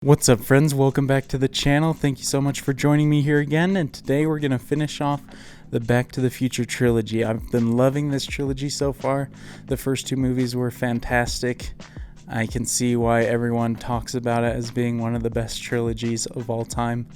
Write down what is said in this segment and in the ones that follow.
What's up, friends? Welcome back to the channel. Thank you so much for joining me here again, and today we're going to finish off the Back to the Future trilogy. I've been loving this trilogy so far. The first two movies were fantastic. I can see why everyone talks about it as being one of the best trilogies of all time,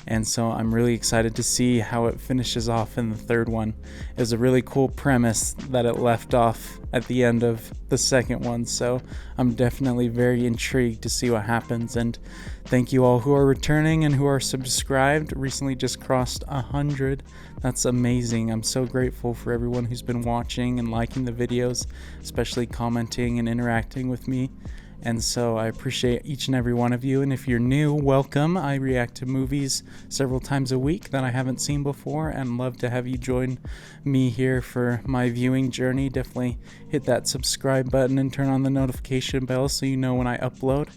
and so I'm really excited to see how it finishes off in the third one. It was a really cool premise that it left off at the end of the second one, so I'm definitely very intrigued to see what happens. And thank you all who are returning and who are subscribed. Recently just crossed 100. That's amazing. I'm so grateful for everyone who's been watching and liking the videos, especially commenting and interacting with me. And so I appreciate each and every one of you. And if you're new, welcome. I react to movies several times a week that I haven't seen before, and love to have you join me here for my viewing journey. Definitely hit that subscribe button and turn on the notification bell so you know when I upload.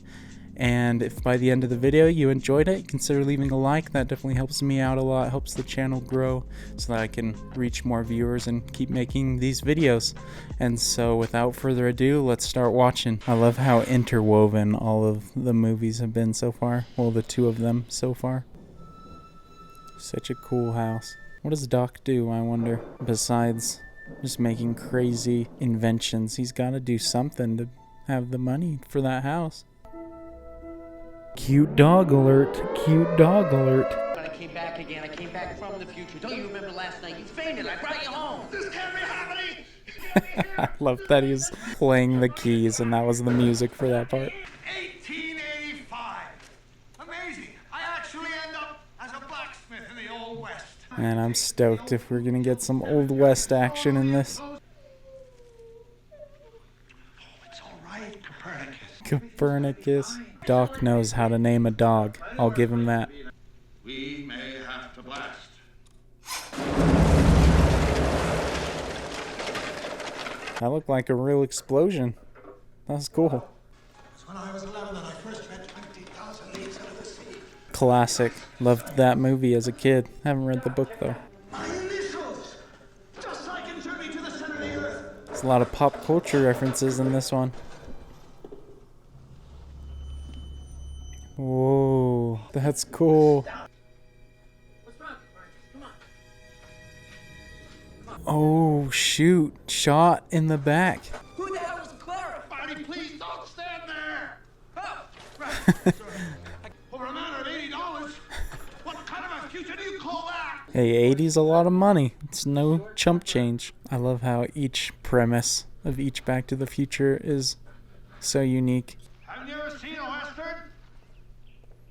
And if by the end of the video you enjoyed it, consider leaving a like. That definitely helps me out a lot, helps the channel grow so that I can reach more viewers and keep making these videos. And so without further ado, let's start watching. I love how interwoven all of the movies have been so far. Well, the two of them so far. Such a cool house. What does Doc do, I wonder, besides just making crazy inventions? He's got to do something to have the money for that house. Cute dog alert. Cute dog alert. I came back again. I came back from the future. Don't you remember last night? You fainted. I brought you home. This can't be happening. I love that he was playing the keys and that was the music for that part. 1885. Amazing. I actually end up as a blacksmith in the Old West. And I'm stoked if we're gonna get some Old West action in this. Oh, it's all right, Copernicus. Copernicus. Doc knows how to name a dog. I'll give him that. We may have to blast. That looked like a real explosion. That's cool. It's when I was 11 that I first read 20,000 Leagues Under the Sea. Classic. Loved that movie as a kid. Haven't read the book though. My initials! Just like in Journey to the Center of the Earth. There's a lot of pop culture references in this one. Whoa, that's cool. Oh, shoot. Shot in the back. Who the hell is Clara? Barney, please don't stand there! Oh, right. For a matter of $80, what kind of a future do you call that? Hey, 80's a lot of money. It's no chump change. I love how each premise of each Back to the Future is so unique. Have you ever seen a Western?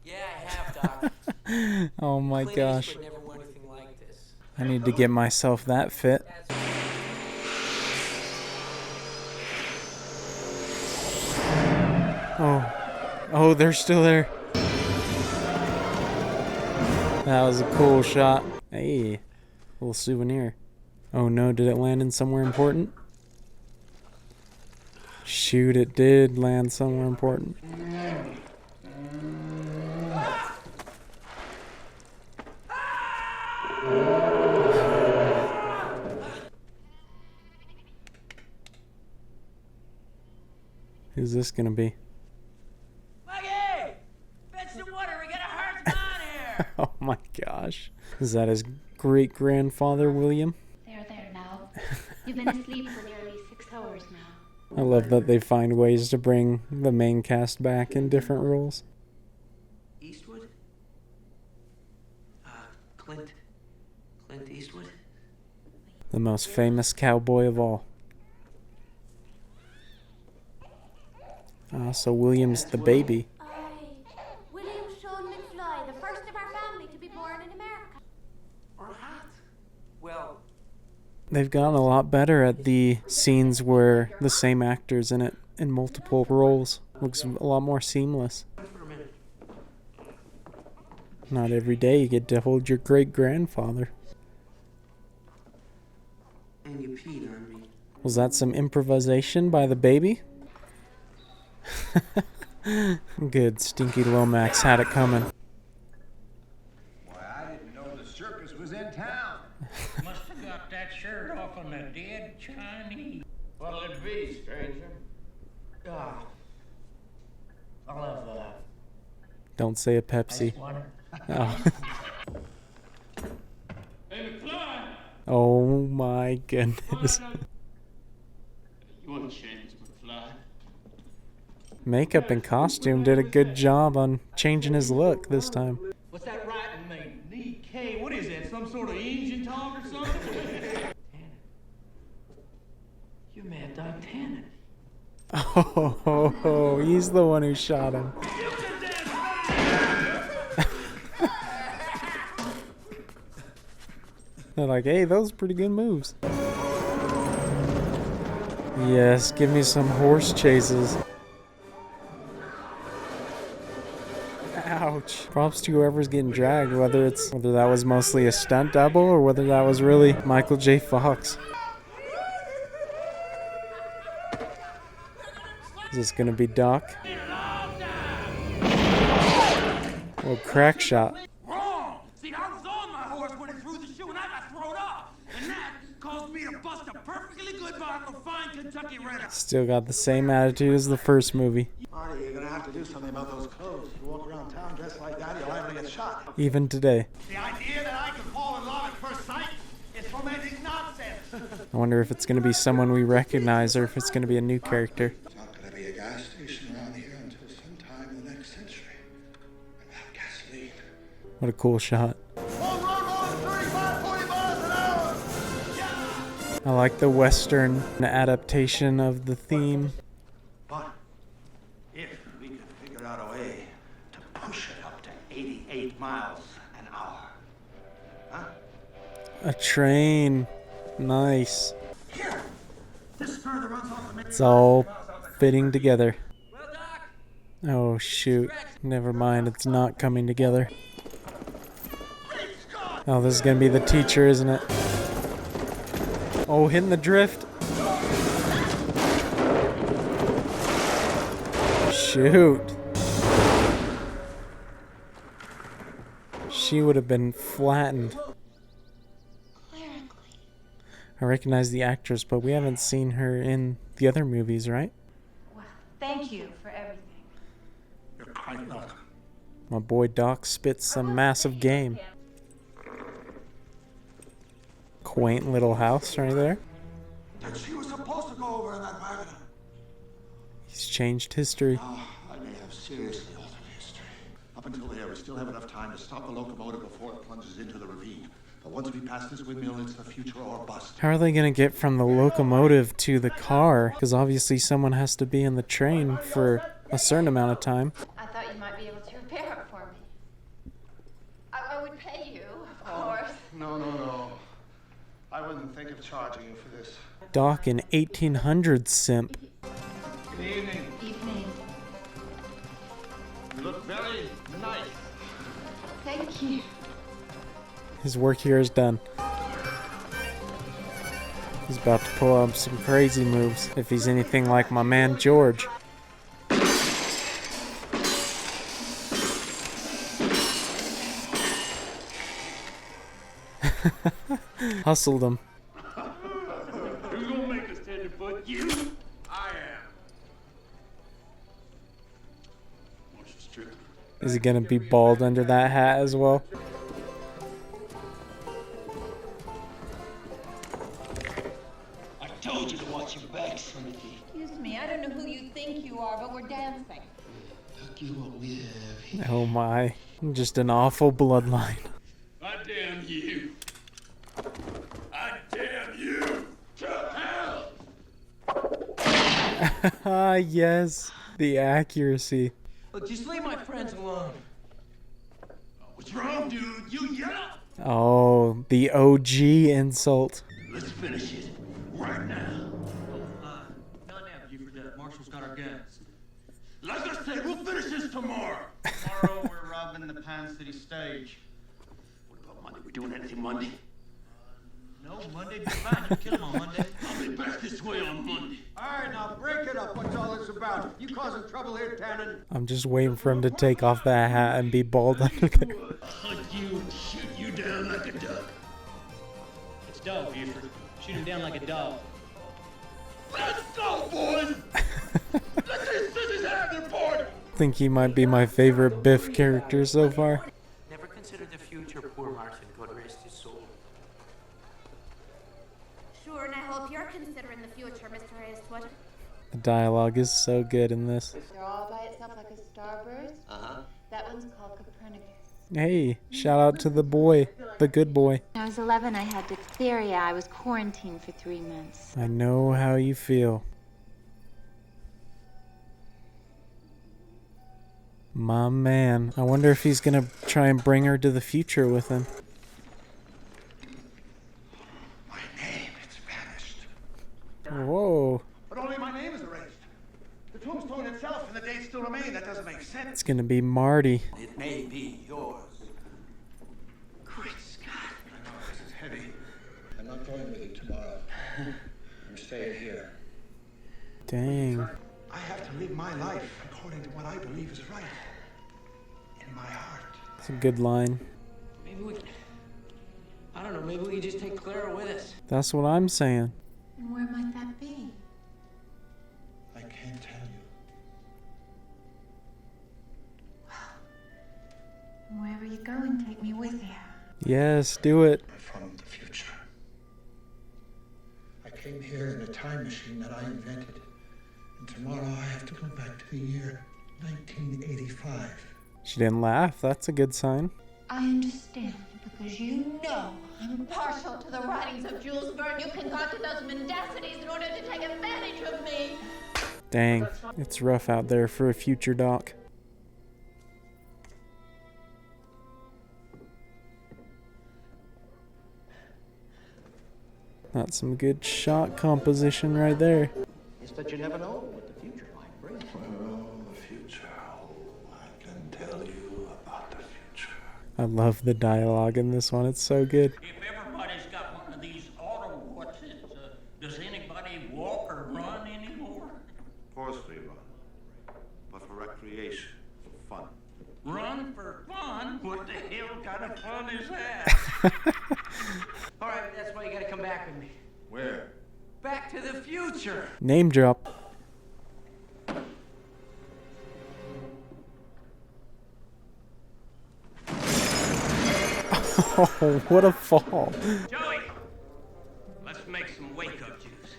Yeah, I have, Doc. Oh my Clint gosh. Eastwood never won anything like this. I need to get myself that fit. Oh, they're still there. That was a cool shot. Hey, little souvenir. Oh no, did it land in somewhere important? Shoot, it did land somewhere important. Who's this gonna be? Maggie! Fetch some water. We got a hard time here. Oh my gosh. Is that his great-grandfather, William? There now. You've been asleep for nearly 6 hours now. I love that they find ways to bring the main cast back in different roles. Eastwood? Clint Eastwood? The most famous cowboy of all. So William's the baby. William Sean McFly, the first of our family to be born in America. Or hat? Well, They've gotten a lot better at the scenes where the same actor's in it in multiple roles. Looks a lot more seamless. for a minute. Not every day you get to hold your great-grandfather. And you peed on me. Was that some improvisation by the baby? Good, Stinky Lomax had it coming. Why, I didn't know the circus was in town. Must have got that shirt off on the dead Chinese. What'll it be, stranger? Ah. I'll have Don't say a Pepsi. Water. Oh. Hey, McFly! Oh my goodness. You want a chance, McFly? Makeup and costume did a good job on changing his look this time. What's that writing mean? DK, what is that? Some sort of engine talk or something? You're Mad Dog Tannen. Oh, he's the one who shot him. They're like, hey, those are pretty good moves. Yes, give me some horse chases. Ouch. Props to whoever's getting dragged, whether that was mostly a stunt double or whether that was really Michael J. Fox. Is this gonna be Doc? Oh, crack shot. Wrong! See, I was on my horse when it threw the shoe and I got thrown off. And that caused me to bust a perfectly good bottle of fine Kentucky Red. Still got the same attitude as the first movie. Marty, you're gonna have to do something about those clothes. You walk around town dressed like that, you're liable to get shot. Even today. The idea that I could fall in love at first sight is fomenting nonsense. I wonder if it's gonna be someone we recognize or if it's gonna be a new character. There's not gonna be a gas station around here until sometime in the next century. And without gasoline. What a cool shot. Full road on 35, 40 miles an hour! Yeah! I like the Western adaptation of the theme. But if we could figure out a way to push it up to 88 miles an hour. Huh? A train. Nice. Here! This further runs off the main It's all fitting together. Well, Doc, Oh shoot. Never mind, it's not coming together. Oh, this is gonna be the teacher, isn't it? Oh, hitting the drift. Shoot. She would have been flattened. I recognize the actress, but we haven't seen her in the other movies, right? Well, thank you for everything. You're quite welcome. My boy Doc spits some massive game. Quaint little house right there. That she was supposed to go over in that wagon. He's changed history. Oh, I may have seriously altered history. Up until there, we still have enough time to stop the locomotive before it plunges into the ravine. But once we pass this windmill, it's the future or bust. How are they going to get from the locomotive to the car? Because obviously someone has to be in the train for a certain amount of time. I thought you might be able to repair it for me. I would pay you, of course. No. I wouldn't think of charging you for this. Doc in 1800s simp. Good evening. Evening. You look very nice. Thank you. His work here is done. He's about to pull up some crazy moves if he's anything like my man George. Hustled him. Who's gonna make us tenderfoot? You? I am. What's the strip? Is he gonna be bald under that hat as well? I told you to watch your back, Timothy. Excuse me, I don't know who you think you are, but we're dancing. Look at what we have here. Oh my. Just an awful bloodline. I damn you. I damn you to hell. Ah, yes. The accuracy. Look, just leave my friends alone. What's wrong, dude? You yell. Oh, the OG insult. Let's finish it right now. Not now, Buford. Marshall's got our guns. Like I said, we'll finish this tomorrow. Tomorrow we're robbing the Pine City stage. What about Monday? We doing anything Monday? No, Monday'd be fine. You kill him on Monday. I'll be back this way on Monday. All right, now break it up. What's all this about? You causing trouble here, Tannen? I'm just waiting for him to take off that hat and be bald under there. Hunt you and shoot you down like a duck. It's dog, Buford. Shoot him down like a dog. Let's go, boys! Let these sissies have their party! think he might be my favorite Biff character so far. Never considered the future, poor Martin. God rest his soul. Sure, and I hope you're considering the future, Mr. Eastwood. The dialogue is so good in this. They're all by itself like a starburst. That one's called Copernicus. Hey, shout out to the boy, the good boy. When I was 11, I had diphtheria. I was quarantined for 3 months. I know how you feel. My man. I wonder if he's gonna try and bring her to the future with him. My name, it's vanished. Whoa. But only my name is erased. The tombstone itself and the dates still remain. That doesn't make sense. It's gonna be Marty. It may be yours. Great Scott. I know this is heavy. I'm not going with you tomorrow. I'm staying here. Dang. I have to live my life according to what I believe is right. In my heart. It's a good line. Maybe we... I don't know, maybe we could just take Clara with us. That's what I'm saying. And where might that be? I can't tell you. Wherever you go, and take me with you. Yes, do it. I'm from the future. I came here in a time machine that I invented. And tomorrow I have to go back to the year 1985. She didn't laugh. That's a good sign. I understand, because you know I'm partial to the writings of Jules Verne. You concocted those mendacities in order to take advantage of me. Dang. It's rough out there for a future doc. That's some good shot composition right there. It's that you never know what the future might bring. Oh, the future. Oh, I can tell you about the future. I love the dialogue in this one. It's so good. If everybody's got one of these auto what's-its, does anybody walk or run anymore? Of course we run. But for recreation, for fun. Run for fun? What the hell kind of fun is that? All right, that's why you gotta come back with me. Where? Back to the future. Name drop. Oh, what a fall. Joey, let's make some wake-up juice.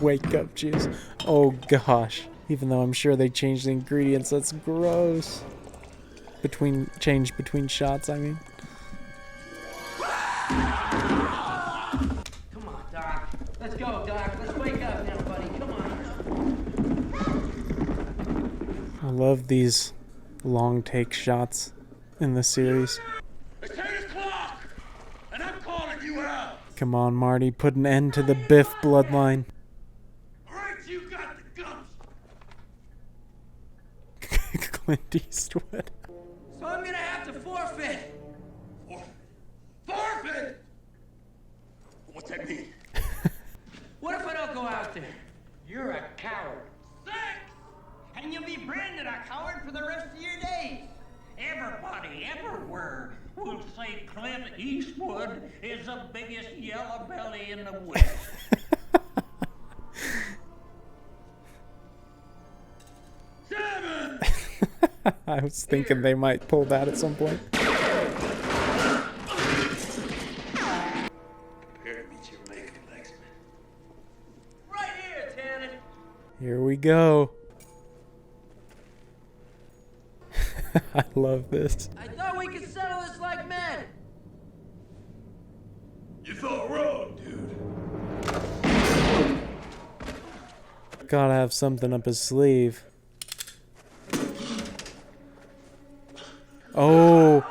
Wake up juice. Oh gosh. Even though I'm sure they changed the ingredients, that's gross. Change between shots, I mean. Come on, Doc. Let's go, Doc. Let's wake up now, buddy. Come on. I love these long take shots in the series. It's 10 o'clock! And I'm calling you out! Come on, Marty, put an end to the Biff bloodline. Alright, you got the guts! Clint Eastwood. So I'm gonna have to forfeit. Forfeit! What's that mean? What if I don't go out there? You're a coward. Thanks! And you'll be branded a coward for the rest of your days. Everybody, everywhere, will say Clint Eastwood is the biggest yellow belly in the West. Seven! I was thinking they might pull that at some point. Prepare to meet your maker, Lexman. Right here, Tannen. Here we go. I love this. I thought we could settle this like men. You thought wrong, dude. Gotta have something up his sleeve. Oh,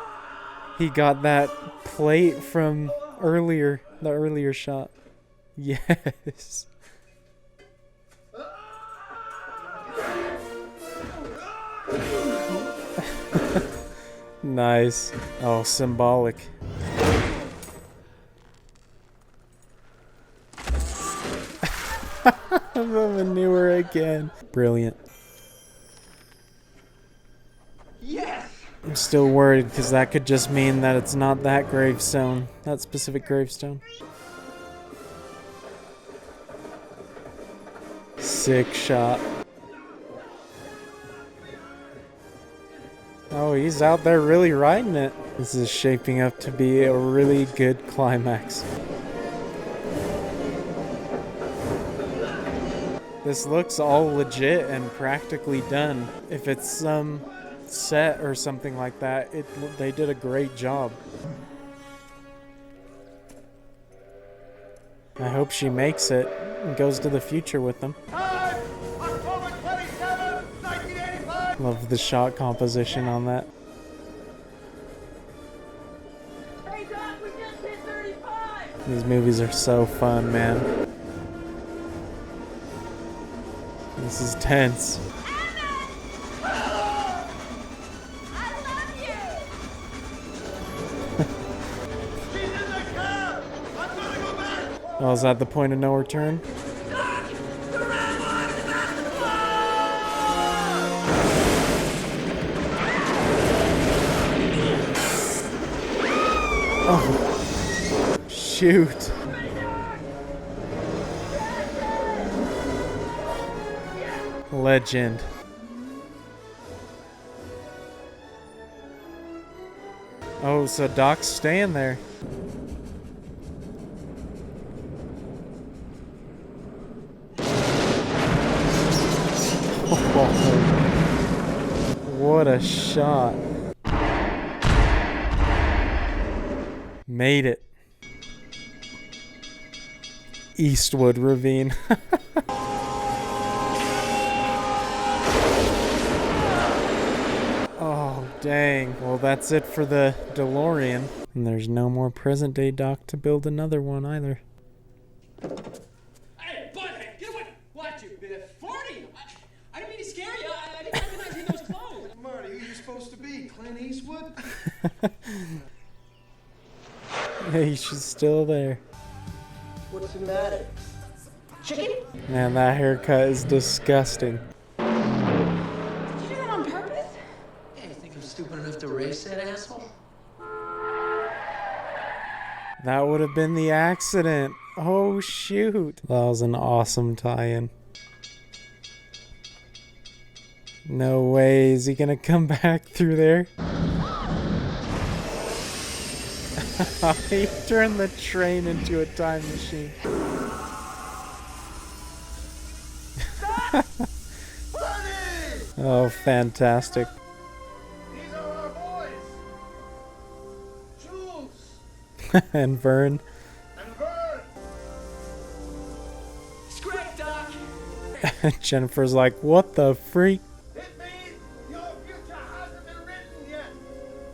he got that plate from earlier, the earlier shot. Yes. Nice. Oh, symbolic. The manure again. Brilliant. Yes! I'm still worried because that could just mean that it's not that gravestone, that specific gravestone. Sick shot. he's out there really riding it. This is shaping up to be a really good climax. This looks all legit and practically done. If it's some set or something like that, they did a great job. I hope she makes it and goes to the future with them. Time! October 27, 1985! Love the shot composition on that. Hey, Doc, we just hit 35! These movies are so fun, man. This is tense. I love you! She's in the cab! I'm gonna go back! Oh, is that the point of no return? Oh, shoot. Legend. Oh, so Doc's staying there. Oh, what a shot. Made it. Eastwood Ravine. Oh, dang. Well, that's it for the DeLorean. And there's no more present day Doc to build another one either. Hey, butthead, get away! Watch it, Biff. 40! I didn't mean to scare you. I didn't recognize you in those clothes. Marty, who you supposed to be? Clint Eastwood? Hey, she's still there. What's the matter? Chicken? Man, that haircut is disgusting. Did you do that on purpose? Hey, you think I'm stupid enough to race that asshole? That would have been the accident. Oh, shoot. That was an awesome tie-in. No way. Is he gonna come back through there? He turned the train into a time machine. Oh, fantastic. These are our boys! Jules! And Vern. And Vern! It's great, Doc. Jennifer's like, what the freak? It means your future hasn't been written yet.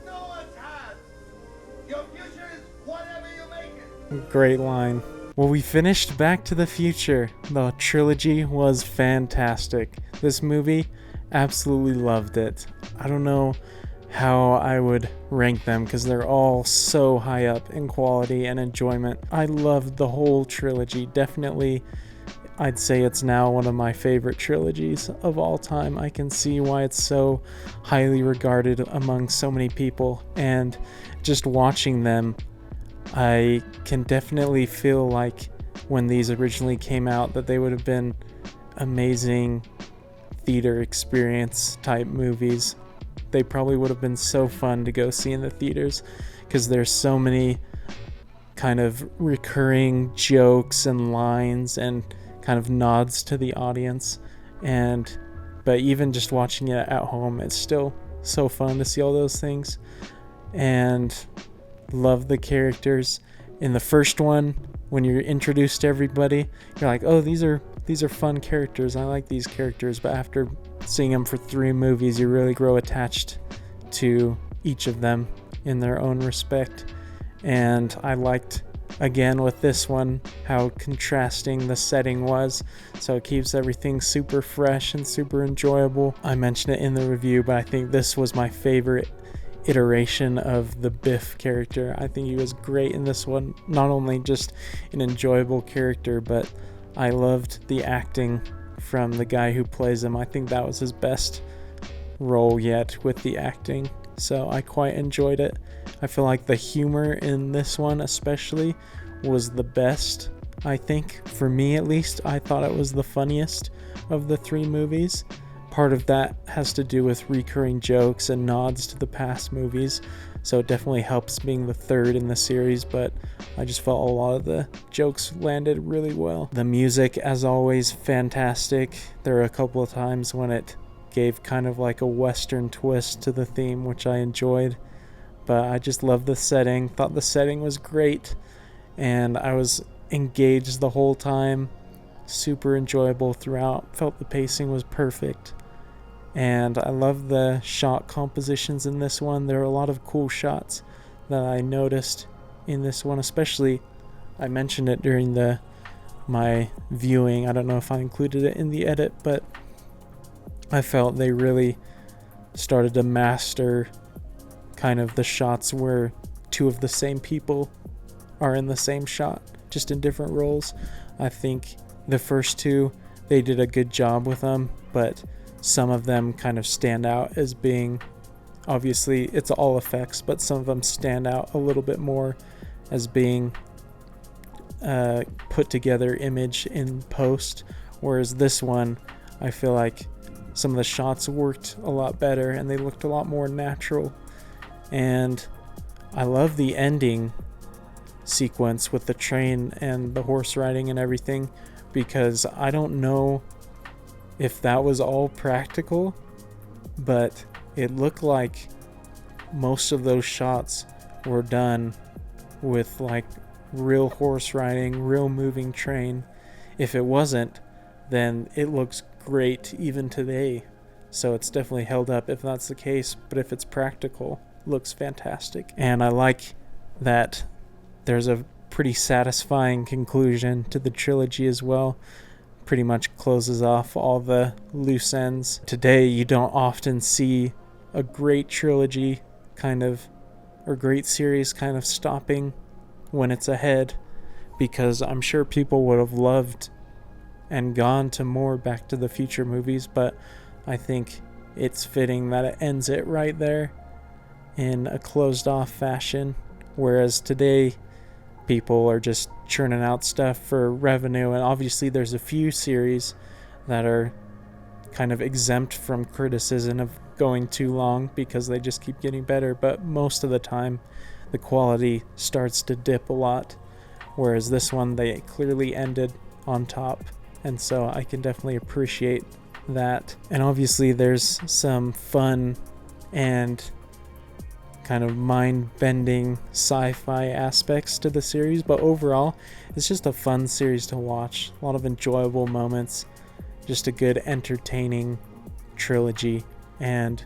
No one's has. Your future is whatever you make it. Great line. Well, we finished Back to the Future. The trilogy was fantastic. This movie, absolutely loved it. I don't know how I would rank them because they're all so high up in quality and enjoyment. I loved the whole trilogy. Definitely, I'd say it's now one of my favorite trilogies of all time. I can see why it's so highly regarded among so many people, and just watching them, I can definitely feel like when these originally came out that they would have been amazing theater experience type movies. They probably would have been so fun to go see in the theaters because there's so many kind of recurring jokes and lines and kind of nods to the audience. But even just watching it at home, it's still so fun to see all those things. And love the characters. In the first one, when you're introduced to everybody, you're like, oh, these are fun characters. I like these characters. But after seeing them for 3 movies, you really grow attached to each of them in their own respect. And I liked, again with this one, how contrasting the setting was. So it keeps everything super fresh and super enjoyable. I mentioned it in the review, but I think this was my favorite iteration of the Biff character. I think he was great in this one. Not only just an enjoyable character, but I loved the acting from the guy who plays him. I think that was his best role yet with the acting. So I quite enjoyed it. I feel like the humor in this one especially was the best. I think, for me at least, I thought it was the funniest of the 3 movies. part of that has to do with recurring jokes and nods to the past movies, so it definitely helps being the third in the series, but I just felt a lot of the jokes landed really well. The music, as always, fantastic. There were a couple of times when it gave kind of like a Western twist to the theme, which I enjoyed, but I just loved the setting, thought the setting was great, and I was engaged the whole time. Super enjoyable throughout, felt the pacing was perfect. And I love the shot compositions in this one. There are a lot of cool shots that I noticed in this one, especially I mentioned it during my viewing. I don't know if I included it in the edit, but I felt they really started to master kind of the shots where two of the same people are in the same shot, just in different roles. I think the first two, they did a good job with them, but some of them kind of stand out as being, obviously it's all effects, but some of them stand out a little bit more as being put together image in post, whereas this one, I feel like some of the shots worked a lot better and they looked a lot more natural. And I love the ending sequence with the train and the horse riding and everything, because I don't know if that was all practical, but it looked like most of those shots were done with like real horse riding, real moving train. If it wasn't, then it looks great even today. So it's definitely held up if that's the case, but if it's practical, it looks fantastic. And I like that there's a pretty satisfying conclusion to the trilogy as well. Pretty much closes off all the loose ends. Today you don't often see a great trilogy kind of, or great series kind of stopping when it's ahead, because I'm sure people would have loved and gone to more Back to the Future movies, but I think it's fitting that it ends it right there in a closed off fashion, whereas today people are just churning out stuff for revenue, and obviously there's a few series that are kind of exempt from criticism of going too long because they just keep getting better, but most of the time the quality starts to dip a lot, whereas this one, they clearly ended on top, and so I can definitely appreciate that. And obviously there's some fun and kind of mind-bending sci-fi aspects to the series, but overall it's just a fun series to watch. A lot of enjoyable moments, just a good entertaining trilogy, and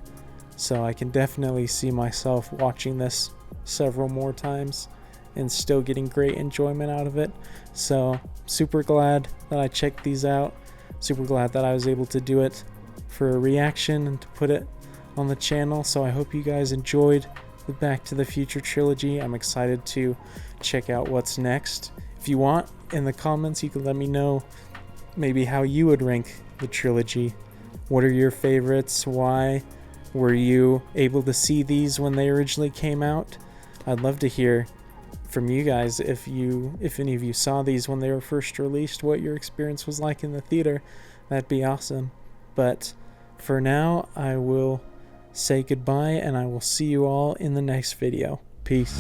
so I can definitely see myself watching this several more times and still getting great enjoyment out of it. So super glad that I checked these out, super glad that I was able to do it for a reaction and to put it on the channel. So I hope you guys enjoyed the Back to the Future trilogy. I'm excited to check out what's next. If you want, in the comments you can let me know maybe how you would rank the trilogy. What are your favorites? Why? Were you able to see these when they originally came out? I'd love to hear from you guys if any of you saw these when they were first released, what your experience was like in the theater. That'd be awesome. But for now, I will say goodbye, and I will see you all in the next video. Peace.